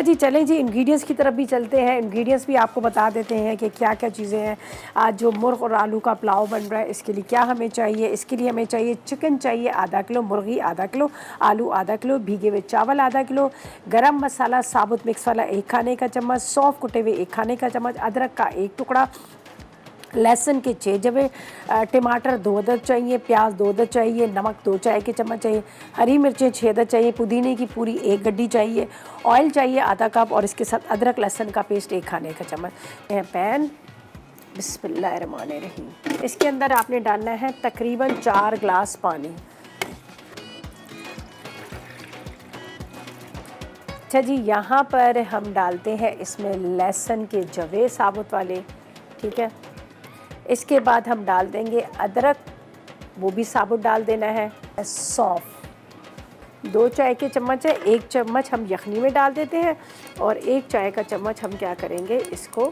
जी चलें जी इंग्रेडिएंट्स की तरफ भी चलते हैं। इंग्रेडिएंट्स भी आपको बता देते हैं कि क्या क्या चीज़ें हैं। आज जो मुर्ग़ और आलू का पुलाव बन रहा है इसके लिए क्या हमें चाहिए। इसके लिए हमें चाहिए चिकन चाहिए आधा किलो, मुर्गी आधा किलो, आलू आधा किलो, भीगे हुए चावल आधा किलो, गरम मसाला साबुत मिक्स वाला 1 खाने का चम्मच, सौंफ कुटे हुए 1 खाने का चम्मच, अदरक का 1 टुकड़ा, लहसुन के 6 जवे, टमाटर 2 अदद चाहिए, प्याज 2 अदद चाहिए, नमक 2 चाय के चम्मच चाहिए, हरी मिर्चें 6 अदद चाहिए, पुदीने की पूरी 1 गड्डी चाहिए, ऑयल चाहिए आधा कप और इसके साथ अदरक लहसुन का पेस्ट 1 खाने का चम्मच। पैन बिस्मिल्लाहिर्रहमानिर्रहीम। इसके अंदर आपने डालना है तकरीबन 4 गिलास पानी। अच्छा जी, यहाँ पर हम डालते हैं इसमें लहसुन के जवे साबुत वाले, ठीक है। इसके बाद हम डाल देंगे अदरक, वो भी साबुत डाल देना है। सौंफ 2 चाय के चम्मच है, 1 चम्मच हम यखनी में डाल देते हैं और 1 चाय का चम्मच हम क्या करेंगे इसको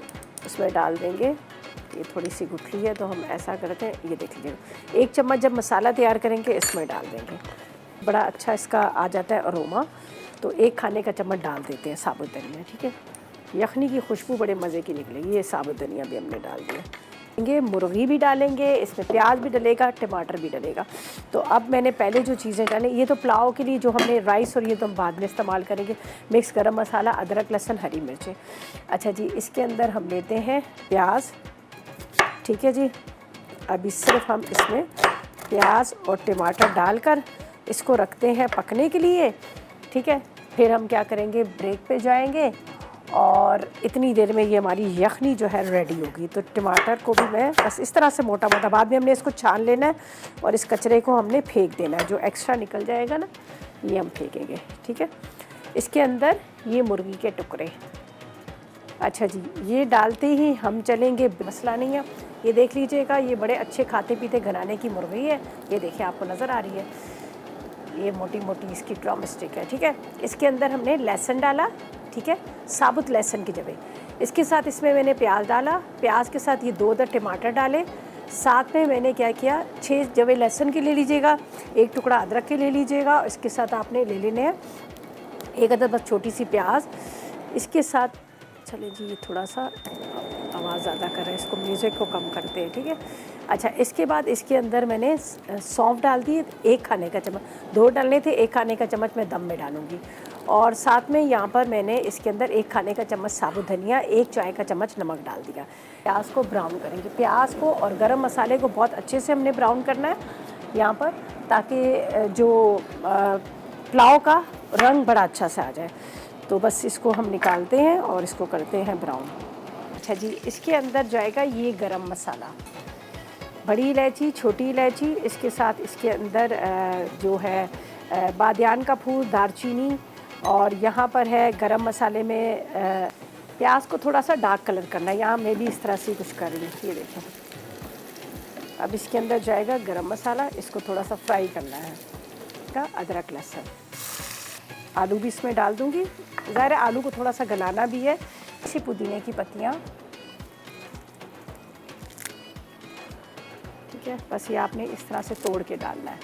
उसमें डाल देंगे। ये थोड़ी सी गुठली है तो हम ऐसा करते हैं, ये देख लीजिएगा। 1 चम्मच जब मसाला तैयार करेंगे इसमें डाल देंगे, बड़ा अच्छा इसका आ जाता है अरोमा। तो 1 खाने का चम्मच डाल देते हैं साबुत धनिया, ठीक है। यखनी की खुशबू बड़े मज़े की निकलेगी। ये साबुत धनिया भी हमने डाल दिया। मुर्गी भी डालेंगे, इसमें प्याज भी डलेगा, टमाटर भी डलेगा। तो अब मैंने पहले जो चीज़ें डाली, ये तो पुलाव के लिए जो हमने राइस और ये तो हम बाद में इस्तेमाल करेंगे। मिक्स गरम मसाला, अदरक लहसुन हरी मिर्चें। अच्छा जी, इसके अंदर हम लेते हैं प्याज, ठीक है जी। अभी सिर्फ हम इसमें प्याज और टमाटर डालकर इसको रखते हैं पकने के लिए, ठीक है। फिर हम क्या करेंगे, ब्रेक पे जाएंगे और इतनी देर में ये हमारी यखनी जो है रेडी होगी। तो टमाटर को भी मैं बस इस तरह से मोटा मोटा, बाद में हमने इसको छान लेना है और इस कचरे को हमने फेंक देना है। जो एक्स्ट्रा निकल जाएगा ना ये हम फेंकेंगे, ठीक है। इसके अंदर ये मुर्गी के टुकड़े, अच्छा जी, ये डालते ही हम चलेंगे। मसला नहीं है, ये देख लीजिएगा, ये बड़े अच्छे खाते पीते घराने की मुर्गी है। ये देखिए आपको नज़र आ रही है, ये मोटी मोटी इसकी ड्रम स्टिक है, ठीक है। इसके अंदर हमने लहसुन डाला, ठीक है, साबुत लहसुन की जगह। इसके साथ इसमें मैंने प्याज डाला, प्याज के साथ ये 2 अदद टमाटर डाले। साथ में मैंने क्या किया, 6 जवे लहसुन के ले लीजिएगा, 1 टुकड़ा अदरक के ले लीजिएगा। इसके साथ आपने ले लेने हैं 1 अदद बस छोटी सी प्याज। इसके साथ चले जी, ये थोड़ा सा आवाज़ ज़्यादा कर रहा है, इसको म्यूज़िक को कम करते हैं, ठीक है। अच्छा, इसके बाद इसके अंदर मैंने सौंफ डाल दी 1 खाने का चम्मच, 2 डालने थे, 1 खाने का चम्मच मैं दम में डालूँगी। और साथ में यहाँ पर मैंने इसके अंदर 1 खाने का चम्मच साबुत धनिया, 1 चाय का चम्मच नमक डाल दिया। प्याज को ब्राउन करेंगे, प्याज को और गरम मसाले को बहुत अच्छे से हमने ब्राउन करना है यहाँ पर, ताकि जो पुलाव का रंग बड़ा अच्छा से आ जाए। तो बस इसको हम निकालते हैं और इसको करते हैं ब्राउन। अच्छा जी, इसके अंदर जाएगा ये गरम मसाला, बड़ी इलायची, छोटी इलायची, इसके साथ इसके अंदर जो है बादियान का फूल, दालचीनी, और यहाँ पर है गरम मसाले में प्याज को थोड़ा सा डार्क कलर करना है। यहाँ मैं भी इस तरह से कुछ कर ली, ये देखें। अब इसके अंदर जाएगा गरम मसाला, इसको थोड़ा सा फ्राई करना है। का अदरक लहसुन, आलू भी इसमें डाल दूँगी, ज़ाहिर है आलू को थोड़ा सा गलाना भी है। इसी पुदीने की पत्तियाँ, ठीक है, बस ये आपने इस तरह से तोड़ के डालना है,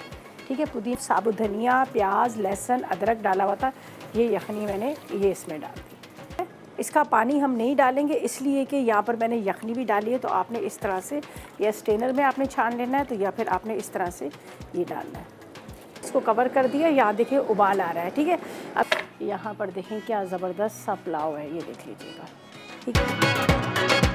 ठीक है। पुदीना, साबुत धनिया, प्याज, लहसुन, अदरक डाला हुआ था, ये यखनी मैंने ये इसमें डाल दी। इसका पानी हम नहीं डालेंगे इसलिए कि यहाँ पर मैंने यखनी भी डाली है। तो आपने इस तरह से या स्ट्रेनर में आपने छान लेना है, तो या फिर आपने इस तरह से ये डालना है। इसको कवर कर दिया, यहाँ देखिए उबाल आ रहा है, ठीक है। अब यहाँ पर देखें क्या ज़बरदस्त सा पुलाव है, ये देख लीजिएगा, ठीक है।